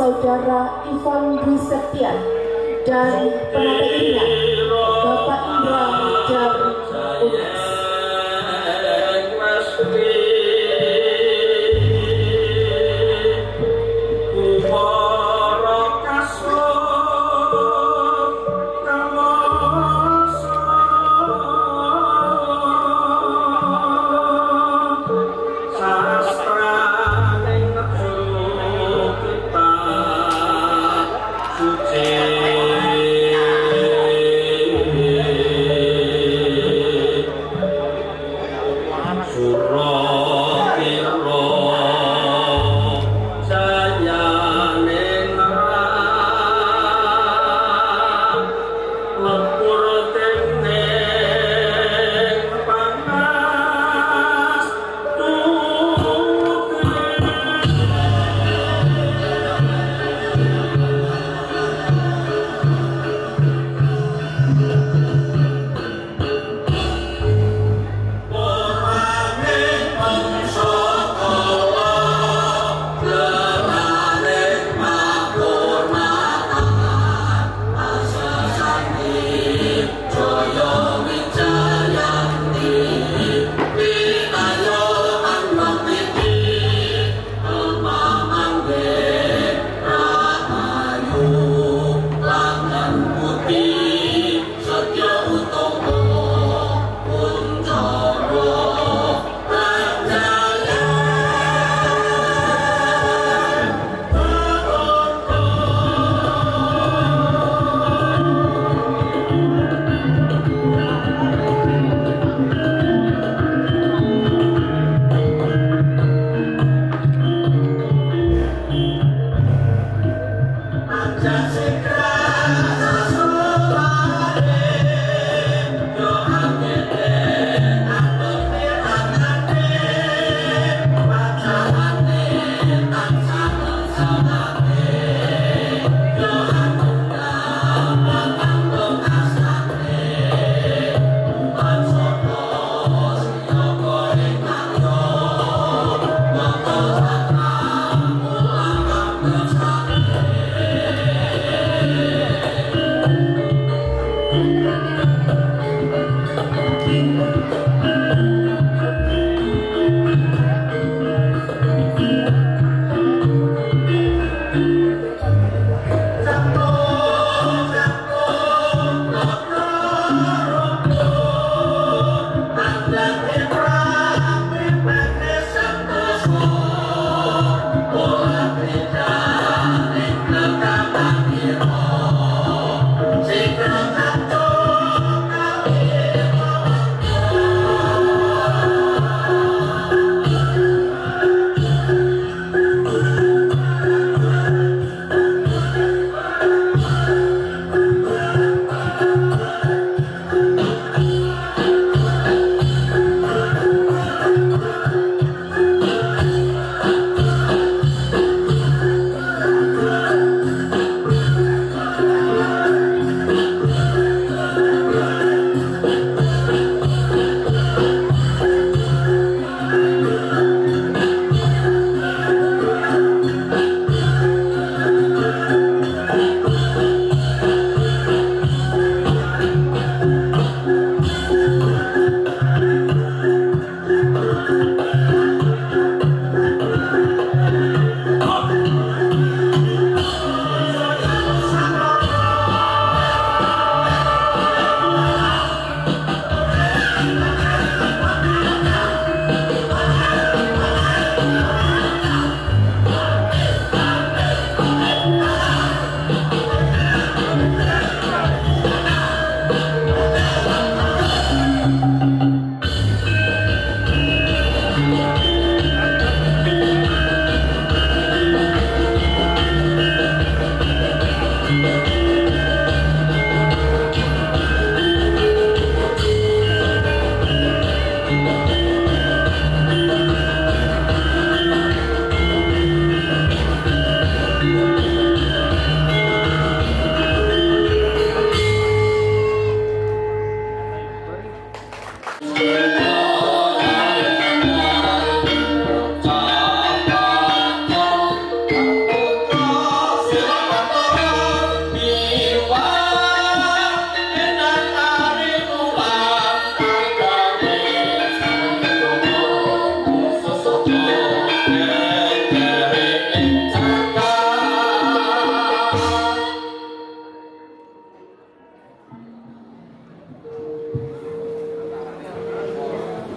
Saudara Ivan Dwi Septian dan penata irian Bapak Indra dari UNES.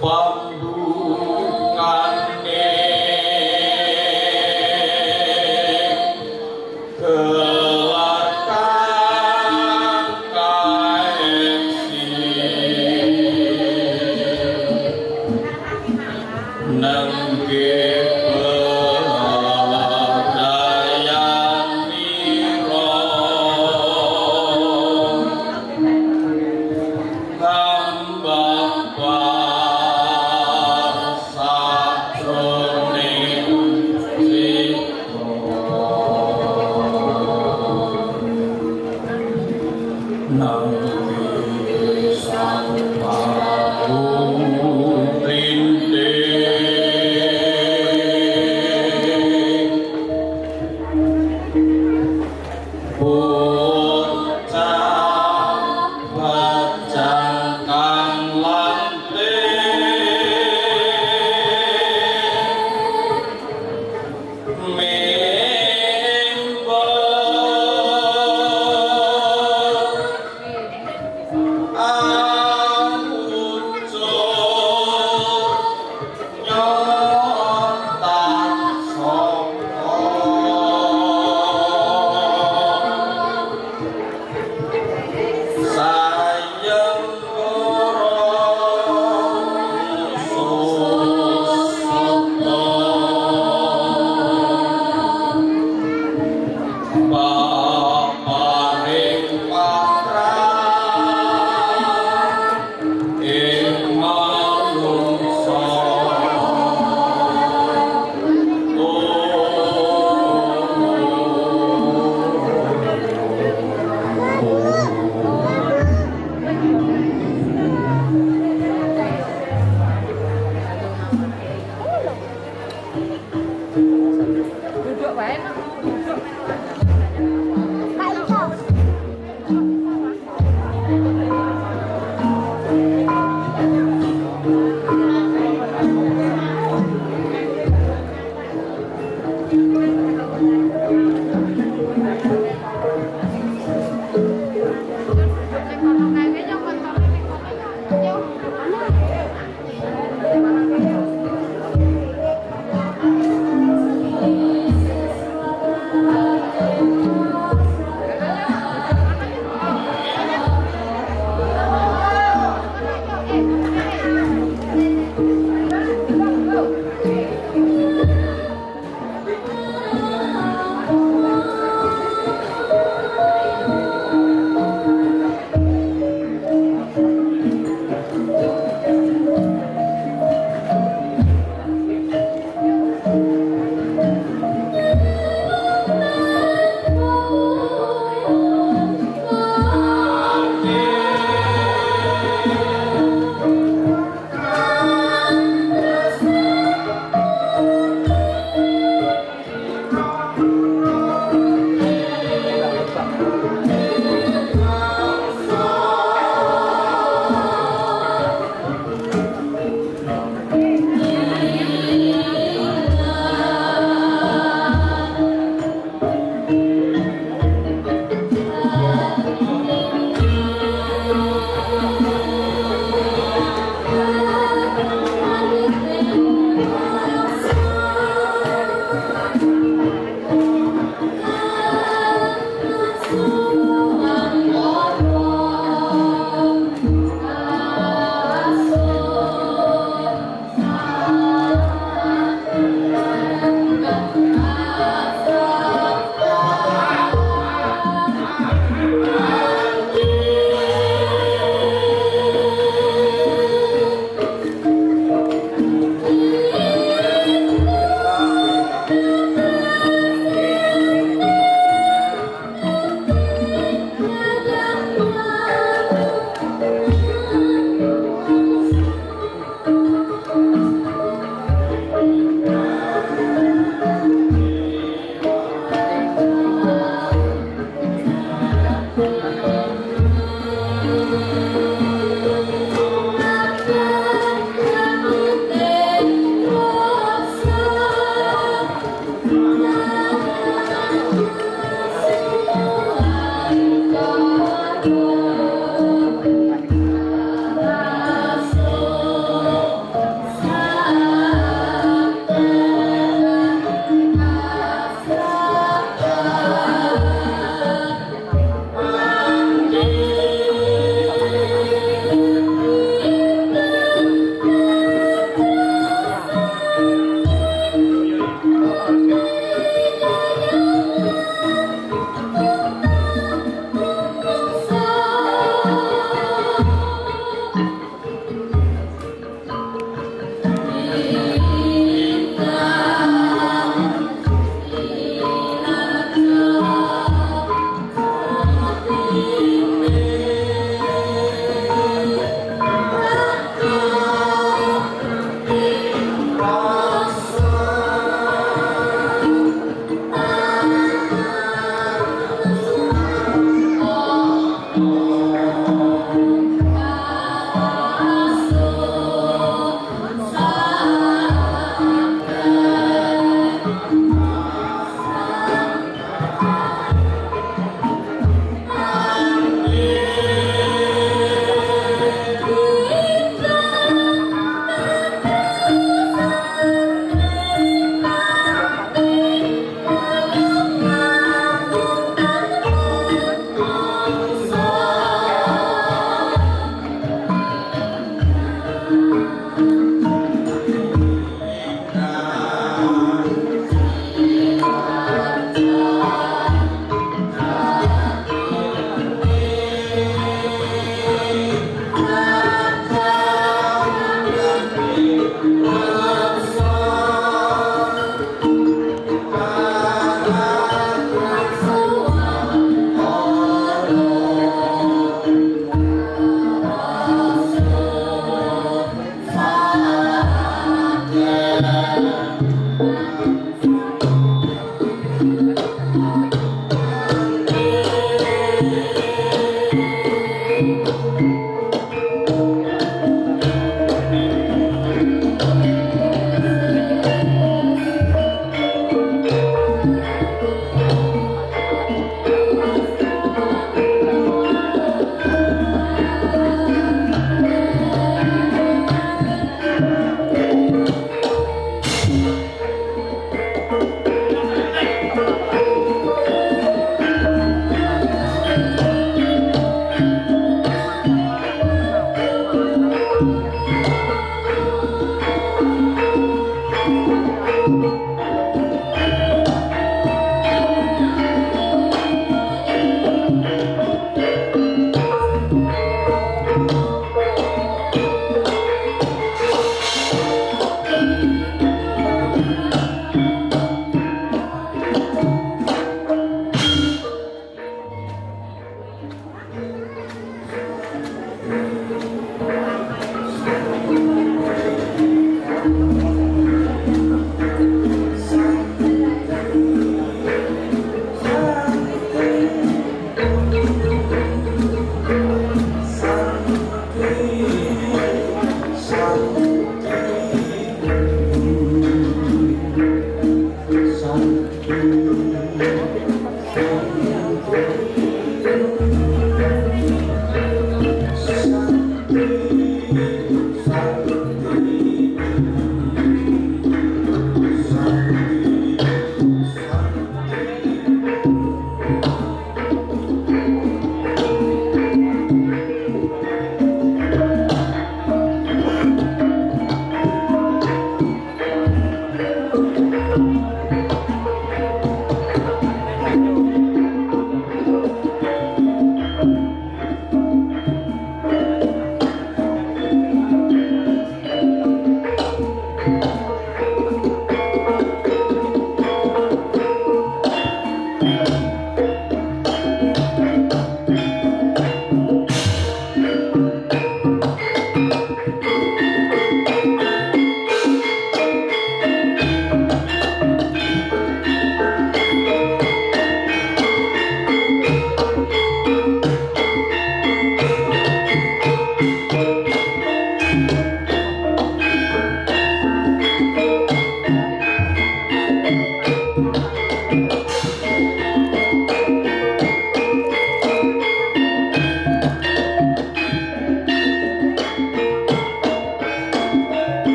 Hamba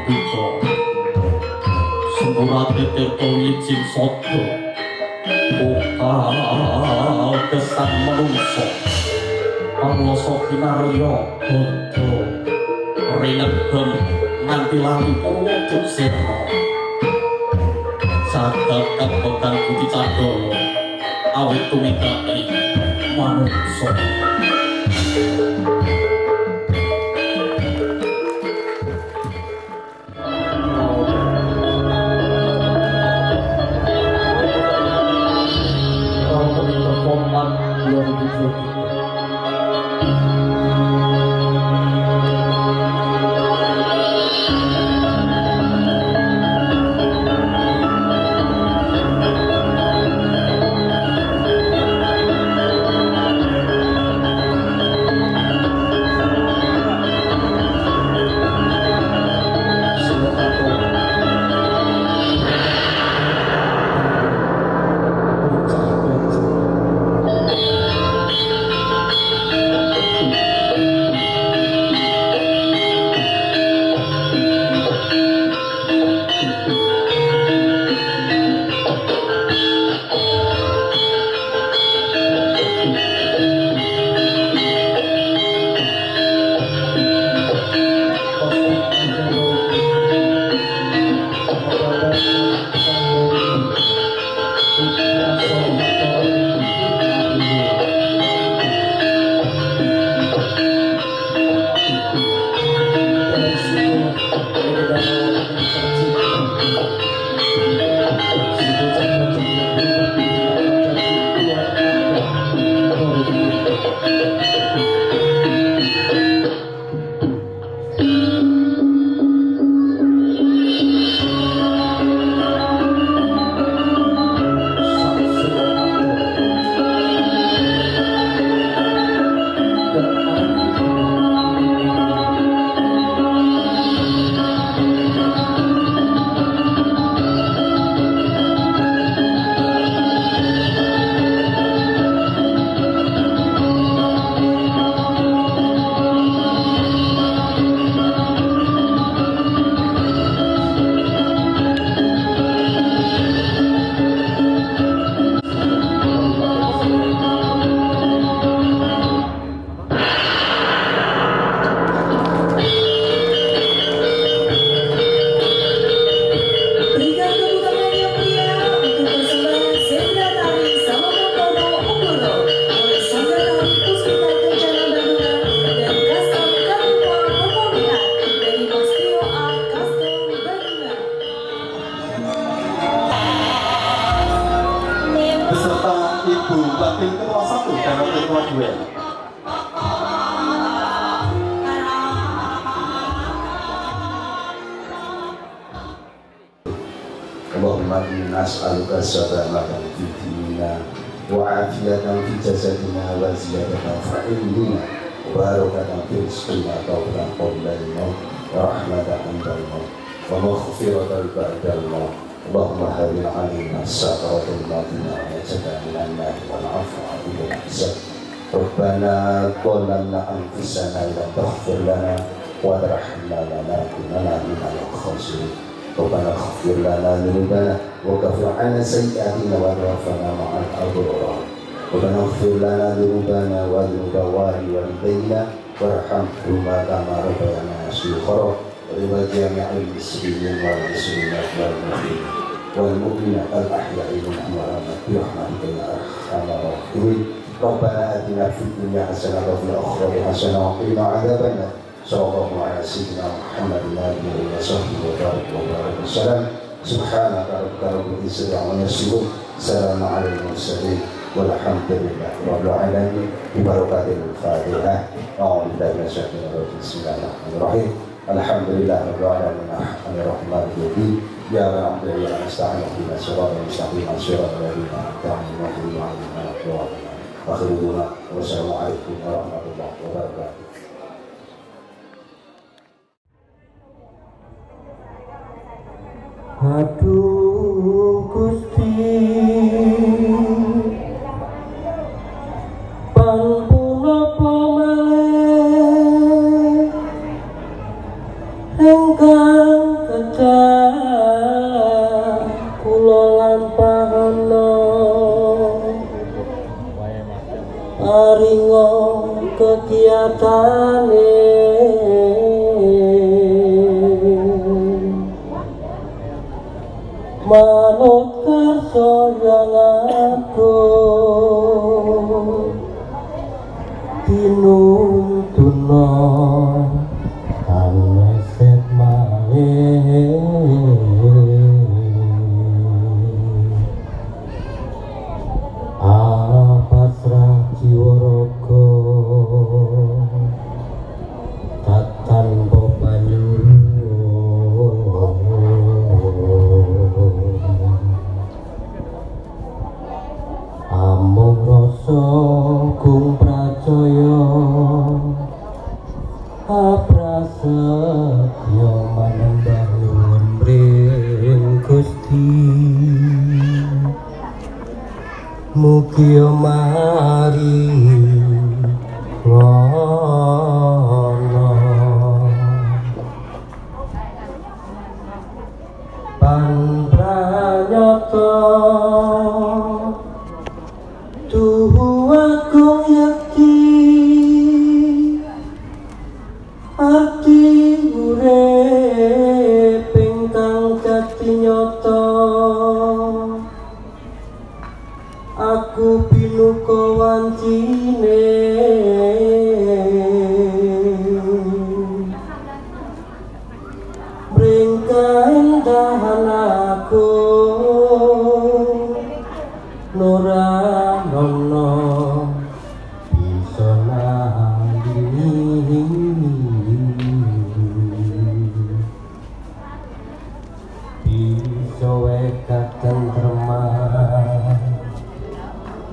duka Semurati tirta wijing sodo Buka kesan menungso Pamloso kinarya bodo Rinegem nganti lali wujud sirna Saged kabekan budi cadana awit tumindaki manungsa Allahumma inna nas'aluka salamatan fi dinina wa afiyatan fi jasadina wa ziyadatan fi ilmina wa barakatan fi rizqina tawbatan qabla al-maut wa rahmatan 'inda al-maut wa maghfiratan ba'da al-maut. Allahumma hawwin 'alaina sakaratul maut wa najatan minan nar wal 'afwa bil ihsan. Rabbana zalamna anfusana wa taghfir lana wa tarhamna lanakunanna minal khasirin. Rabbana ighfir lana dzunubana wa kaffir 'anna sayyi'atina wa tawaffana ma'al abrar. Rabbana ighfir lana dzunubana wa dzunuba walidayna warhamhuma kama rabbayana shighara wa li jami'il muslimin wal muslimat wal mu'minin wal mu'minat al ahya'i minhum wa bi rahmatika ya arhamar rahimin. Rabbana atina fid dunya hasanatan wa fil akhirati hasanatan wa qina 'adzabannar. Sallallahu ala sayyidina Muhammadin wa alihi wa sahbihi wa barik wasallam. Subhanaka rabbil izzati amma yasifun. Salamun alal mursalin walhamdulillahi rabbil alamin. Bi barakatil Fatihah. A'udzu billahi minasyaitonir rajim. Bismillahirrahmanirrahim. Alhamdulillahi rabbil alamin. Arrahmanir rahim. Ya Rabbi ya nasta'inu ihdinas siratal mustaqim. Siratal ladzina an'amta 'alaihim. Wassalamualaikum warahmatullahi wabarakatuh. Aduh Gusti pangpunapa malih ingkang paringo kegiatane manut kersa yang aku tinuntuna kaneset malih pasrah jiwa raga tanpa banyu amung rasa gung pracaya prasetya manembah nuwun mring Gusti mugi mari ngono panpranyata tuhu aku yakti arti urip ingkang dadi nyata aku pinuka wancine mring kaendahan aku Nuranono bisa nandini bisa wekat tentreman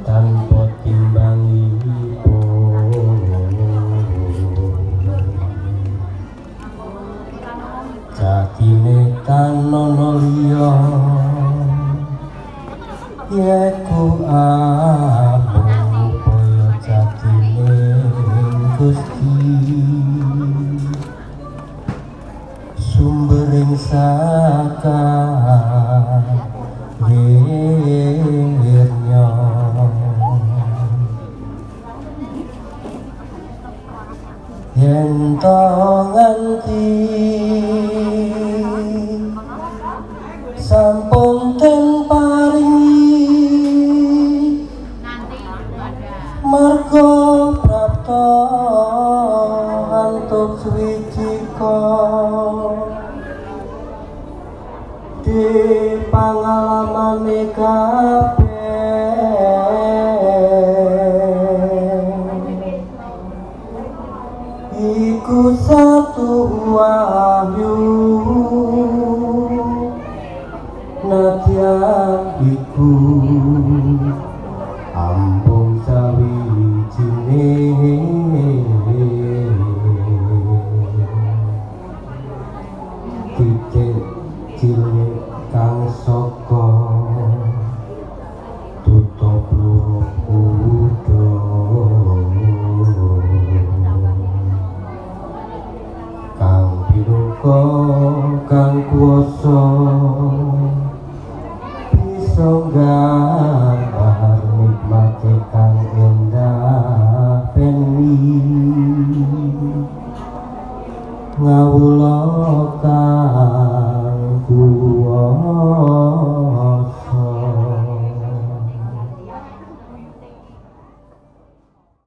tanpa timbangipun jatine tanono liya yeku amung kaya jatine Gusti sumbering sakawirnya yen to nganti sampun ten paringi marga prapta antuk swicika di pangalamane kabeh iku satu wahyu nadyan iku ambung sawijine titik cilik kang saka tutup luruh udara kang pinuka kang kuwasa bisa gambar nikmate kang endah peni ngawula kang kuwasa